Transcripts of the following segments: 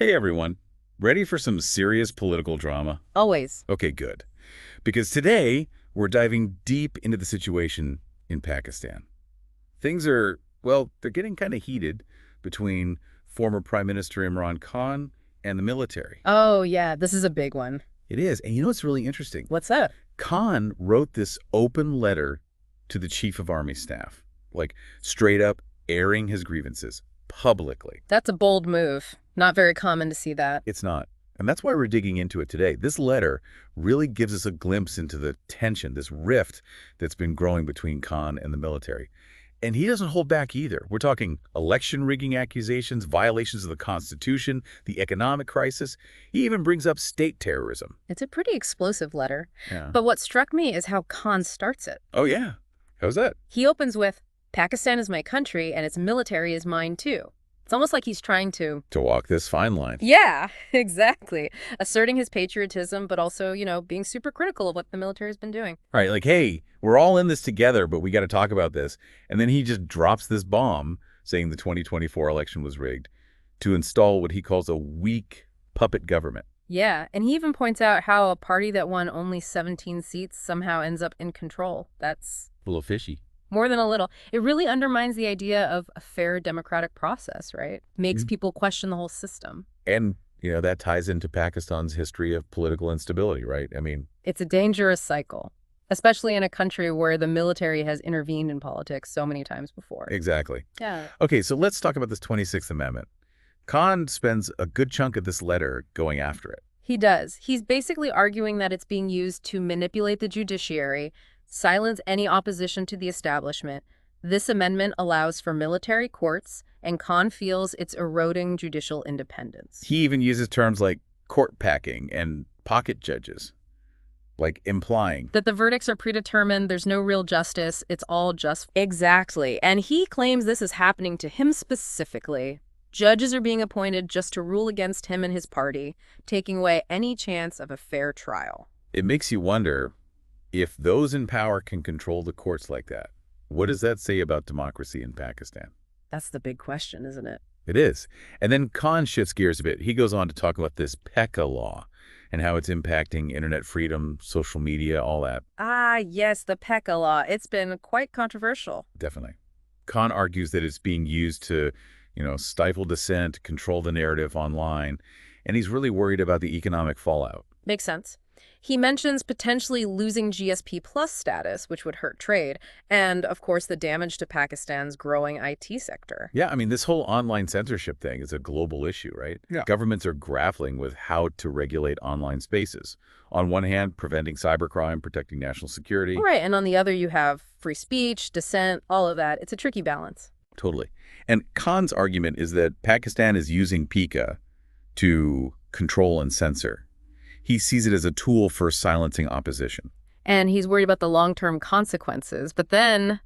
Hey everyone, ready for some serious political drama? Always. Okay, good. Because today we're diving deep into the situation in Pakistan. Things are, well, they're getting kind of heated between former Prime Minister Imran Khan and the military. Oh, yeah, this is a big one. It is. And you know what's really interesting? What's that? Khan wrote this open letter to the Chief of Army Staff, like straight up airing his grievances publicly. That's a bold move. Not very common to see that. It's not. And that's why we're digging into it today. This letter really gives us a glimpse into the tension, this rift that's been growing between Khan and the military. And he doesn't hold back either. We're talking election rigging accusations, violations of the Constitution, the economic crisis. He even brings up state terrorism. It's a pretty explosive letter. Yeah. But what struck me is how Khan starts it. Oh, yeah. How's that? He opens with, Pakistan is my country and its military is mine too. It's almost like he's trying to... To walk this fine line. Yeah, exactly. Asserting his patriotism, but also, being super critical of what the military has been doing. Right, like, hey, we're all in this together, but we got to talk about this. And then he just drops this bomb saying the 2024 election was rigged to install what he calls a weak puppet government. Yeah, and he even points out how a party that won only 17 seats somehow ends up in control. That's... A little fishy. More than a little. It really undermines the idea of a fair democratic process, right? Makes people question the whole system. And, that ties into Pakistan's history of political instability, right? I mean, It's a dangerous cycle, especially in a country where the military has intervened in politics so many times before. exactly. Yeah. Okay, so let's talk about this 26th Amendment. Khan spends a good chunk of this letter going after it. He does. He's basically arguing that it's being used to manipulate the judiciary, silence any opposition to the establishment. This amendment allows for military courts, and Khan feels it's eroding judicial independence. He even uses terms like court packing and pocket judges, like implying. That the verdicts are predetermined, there's no real justice, it's all just... Exactly. And he claims this is happening to him specifically. Judges are being appointed just to rule against him and his party, taking away any chance of a fair trial. It makes you wonder, if those in power can control the courts like that, what does that say about democracy in Pakistan? That's the big question, isn't it? It is. And then Khan shifts gears a bit. He goes on to talk about this PECA law and how it's impacting internet freedom, social media, all that. Ah, yes, the PECA law. It's been quite controversial. Definitely. Khan argues that it's being used to, stifle dissent, control the narrative online, and he's really worried about the economic fallout. Makes sense. He mentions potentially losing GSP Plus status, which would hurt trade, and, of course, the damage to Pakistan's growing IT sector. Yeah, I mean, this whole online censorship thing is a global issue, right? Yeah. Governments are grappling with how to regulate online spaces. On one hand, preventing cybercrime, protecting national security. Right, and on the other, you have free speech, dissent, all of that. It's a tricky balance. Totally. And Khan's argument is that Pakistan is using PICA to control and censor. He sees it as a tool for silencing opposition. And he's worried about the long-term consequences, but then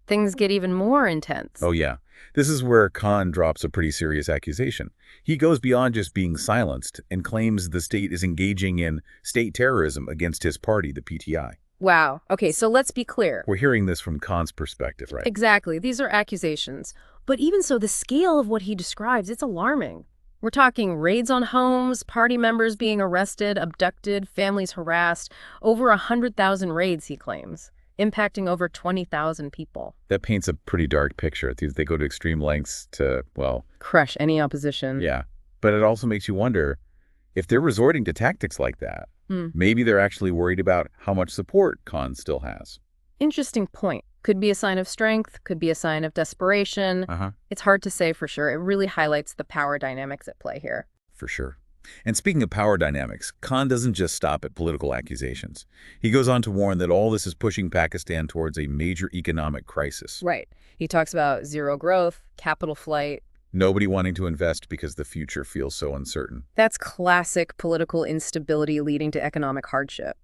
things get even more intense. Oh, yeah. This is where Khan drops a pretty serious accusation. He goes beyond just being silenced and claims the state is engaging in state terrorism against his party, the PTI. Wow. Okay, so let's be clear. We're hearing this from Khan's perspective, right? Exactly. These are accusations. But even so, the scale of what he describes, it's alarming. We're talking raids on homes, party members being arrested, abducted, families harassed, over 100,000 raids, he claims, impacting over 20,000 people. That paints a pretty dark picture. They go to extreme lengths to, well... Crush any opposition. Yeah. But it also makes you wonder, if they're resorting to tactics like that, maybe they're actually worried about how much support Khan still has. Interesting point. Could be a sign of strength, could be a sign of desperation. It's hard to say for sure. It really highlights the power dynamics at play here. For sure. And speaking of power dynamics, Khan doesn't just stop at political accusations. He goes on to warn that all this is pushing Pakistan towards a major economic crisis. Right. He talks about zero growth, capital flight. Nobody wanting to invest because the future feels so uncertain. That's classic political instability leading to economic hardship.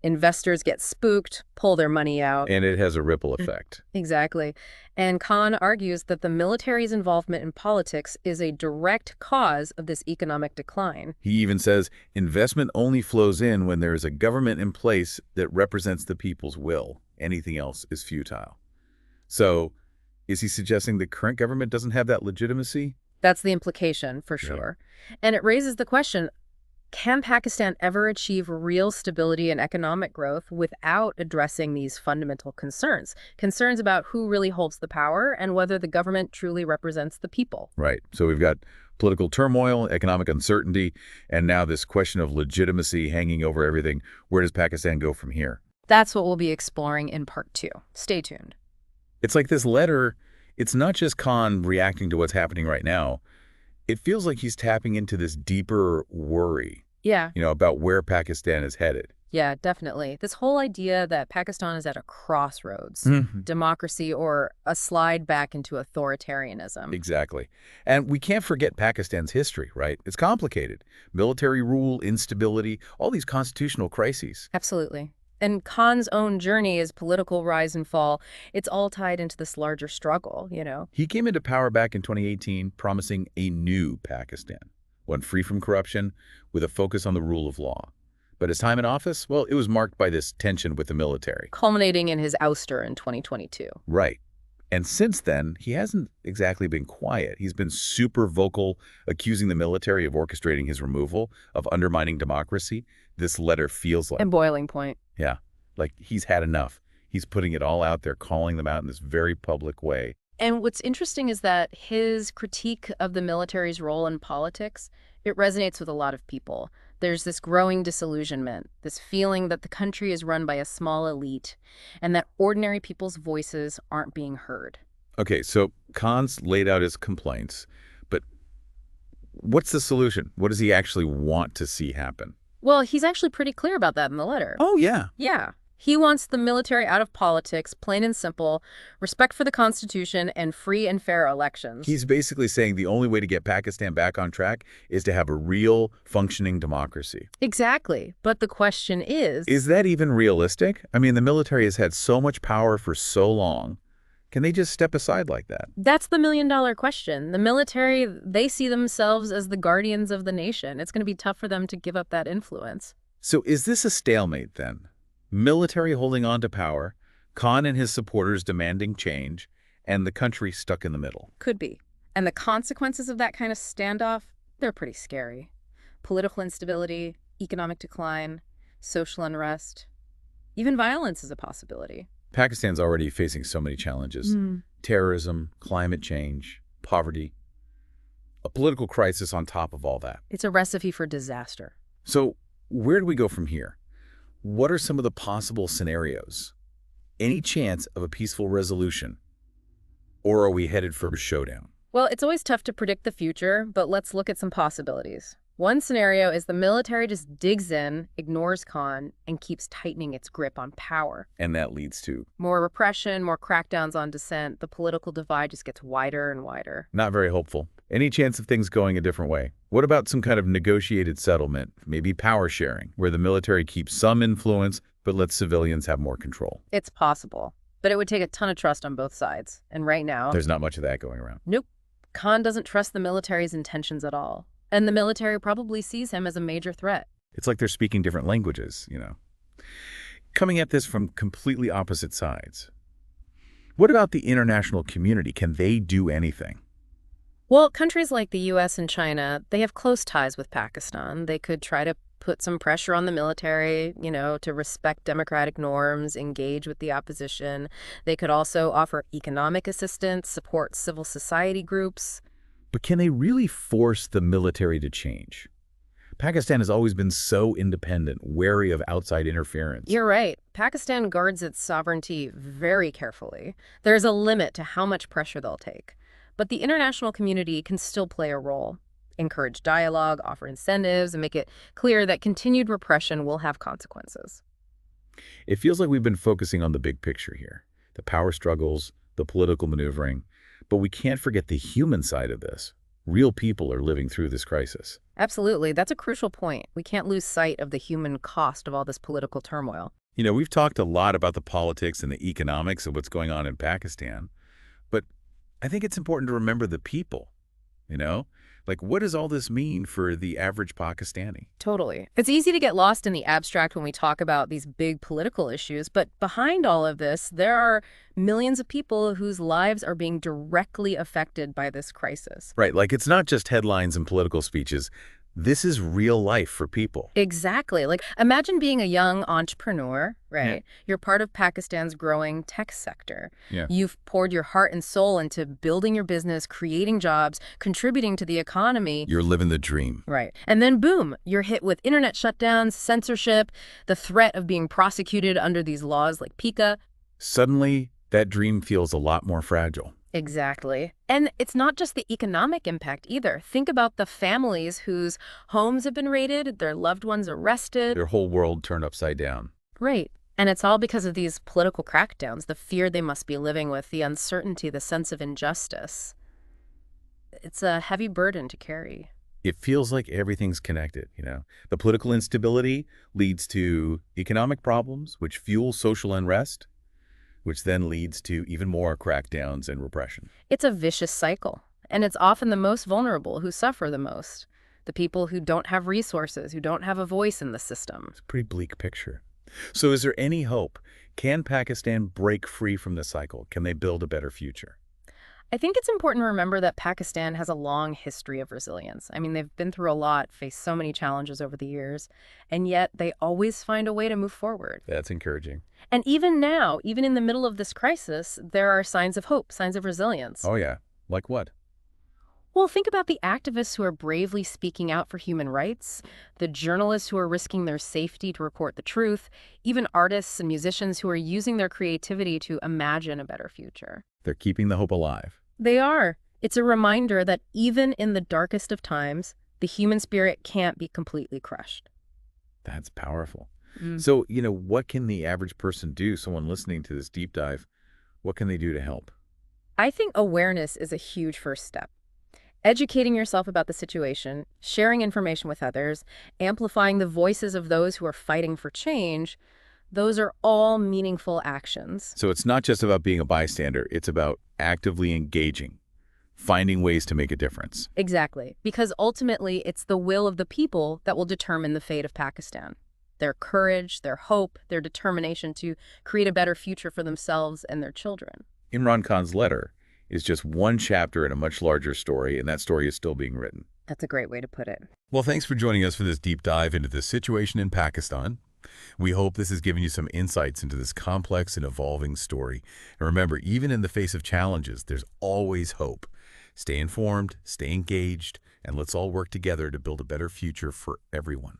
Investors get spooked, pull their money out. And it has a ripple effect. Exactly. And Khan argues that the military's involvement in politics is a direct cause of this economic decline. He even says investment only flows in when there is a government in place that represents the people's will. Anything else is futile. So, is he suggesting the current government doesn't have that legitimacy? That's the implication, for Right. sure. And it raises the question, can Pakistan ever achieve real stability and economic growth without addressing these fundamental concerns? Concerns about who really holds the power and whether the government truly represents the people. Right. So we've got political turmoil, economic uncertainty, and now this question of legitimacy hanging over everything. Where does Pakistan go from here? That's what we'll be exploring in part 2. Stay tuned. It's like this letter, it's not just Khan reacting to what's happening right now. It feels like he's tapping into this deeper worry, Yeah. about where Pakistan is headed. Yeah, definitely. This whole idea that Pakistan is at a crossroads, Mhm. democracy or a slide back into authoritarianism. Exactly. And we can't forget Pakistan's history, right? It's complicated. Military rule, instability, all these constitutional crises. Absolutely. And Khan's own journey is political rise and fall. It's all tied into this larger struggle. He came into power back in 2018, promising a new Pakistan, one free from corruption, with a focus on the rule of law. But his time in office, well, it was marked by this tension with the military. Culminating in his ouster in 2022. Right. And since then, he hasn't exactly been quiet. He's been super vocal, accusing the military of orchestrating his removal, of undermining democracy. This letter feels like, And boiling point. yeah, like he's had enough. He's putting it all out there, calling them out in this very public way. And what's interesting is that his critique of the military's role in politics, it resonates with a lot of people. There's this growing disillusionment, this feeling that the country is run by a small elite and that ordinary people's voices aren't being heard. Okay, so Khan's laid out his complaints, but what's the solution? What does he actually want to see happen? Well, he's actually pretty clear about that in the letter. Oh, yeah. Yeah. He wants the military out of politics, plain and simple, respect for the Constitution, and free and fair elections. He's basically saying the only way to get Pakistan back on track is to have a real, functioning democracy. Exactly. But the question Is that even realistic? I mean, the military has had so much power for so long. Can they just step aside like that? That's the million-dollar question. The military, they see themselves as the guardians of the nation. It's going to be tough for them to give up that influence. So is this a stalemate then? Military holding on to power, Khan and his supporters demanding change, and the country stuck in the middle. Could be. And the consequences of that kind of standoff, they're pretty scary. Political instability, economic decline, social unrest, even violence is a possibility. Pakistan's already facing so many challenges. Terrorism, climate change, poverty, a political crisis on top of all that. It's a recipe for disaster. So where do we go from here? What are some of the possible scenarios? Any chance of a peaceful resolution? Or are we headed for a showdown? Well, it's always tough to predict the future, but let's look at some possibilities. One scenario is the military just digs in, ignores Khan, and keeps tightening its grip on power. And that leads to More repression, more crackdowns on dissent. The political divide just gets wider and wider. not very hopeful. Any chance of things going a different way? What about some kind of negotiated settlement, maybe power sharing, where the military keeps some influence but lets civilians have more control? It's possible, but it would take a ton of trust on both sides. And right now, There's not much of that going around. nope. Khan doesn't trust the military's intentions at all. And the military probably sees him as a major threat. It's like they're speaking different languages. Coming at this from completely opposite sides. What about the international community? Can they do anything? Well, countries like the US and China, they have close ties with Pakistan. They could try to put some pressure on the military, to respect democratic norms, engage with the opposition. They could also offer economic assistance, support civil society groups. But can they really force the military to change? Pakistan has always been so independent, wary of outside interference. You're right. Pakistan guards its sovereignty very carefully. There's a limit to how much pressure they'll take. But the international community can still play a role. Encourage dialogue, offer incentives, and make it clear that continued repression will have consequences. It feels like we've been focusing on the big picture here, the power struggles, the political maneuvering, but we can't forget the human side of this. Real people are living through this crisis. Absolutely. That's a crucial point. We can't lose sight of the human cost of all this political turmoil. We've talked a lot about the politics and the economics of what's going on in Pakistan, but I think it's important to remember the people, Like, what does all this mean for the average Pakistani? Totally. It's easy to get lost in the abstract when we talk about these big political issues, but behind all of this, there are millions of people whose lives are being directly affected by this crisis. Right, like it's not just headlines and political speeches. This is real life for people. Exactly. Like, imagine being a young entrepreneur, Yeah. right? You're part of Pakistan's growing tech sector. Yeah. You've poured your heart and soul into building your business, creating jobs, contributing to the economy. You're living the dream. Right. And then, boom, you're hit with internet shutdowns, censorship, the threat of being prosecuted under these laws like PICA. Suddenly, that dream feels a lot more fragile. Exactly. And it's not just the economic impact either. Think about the families whose homes have been raided, their loved ones arrested. Their whole world turned upside down. Right. And it's all because of these political crackdowns, the fear they must be living with, the uncertainty, the sense of injustice. It's a heavy burden to carry. It feels like everything's connected, you know? The political instability leads to economic problems, which fuel social unrest, which then leads to even more crackdowns and repression. It's a vicious cycle, and it's often the most vulnerable who suffer the most. The people who don't have resources, who don't have a voice in the system. It's a pretty bleak picture. So is there any hope? Can Pakistan break free from this cycle? Can they build a better future? I think it's important to remember that Pakistan has a long history of resilience. I mean, they've been through a lot, faced so many challenges over the years, and yet they always find a way to move forward. That's encouraging. And even now, even in the middle of this crisis, there are signs of hope, signs of resilience. Oh, yeah. Like what? Well, think about the activists who are bravely speaking out for human rights, the journalists who are risking their safety to report the truth, even artists and musicians who are using their creativity to imagine a better future. They're keeping the hope alive. They are. It's a reminder that even in the darkest of times, the human spirit can't be completely crushed. That's powerful. Mm. So, what can the average person do, someone listening to this deep dive, what can they do to help? I think awareness is a huge first step. Educating yourself about the situation, sharing information with others, amplifying the voices of those who are fighting for change, those are all meaningful actions. So it's not just about being a bystander, it's about actively engaging, finding ways to make a difference. Exactly, because ultimately it's the will of the people that will determine the fate of Pakistan. Their courage, their hope, their determination to create a better future for themselves and their children. Imran Khan's letter is just one chapter in a much larger story, and that story is still being written. That's a great way to put it. Well, thanks for joining us for this deep dive into the situation in Pakistan. We hope this has given you some insights into this complex and evolving story. And remember, even in the face of challenges, there's always hope. Stay informed, stay engaged, and let's all work together to build a better future for everyone.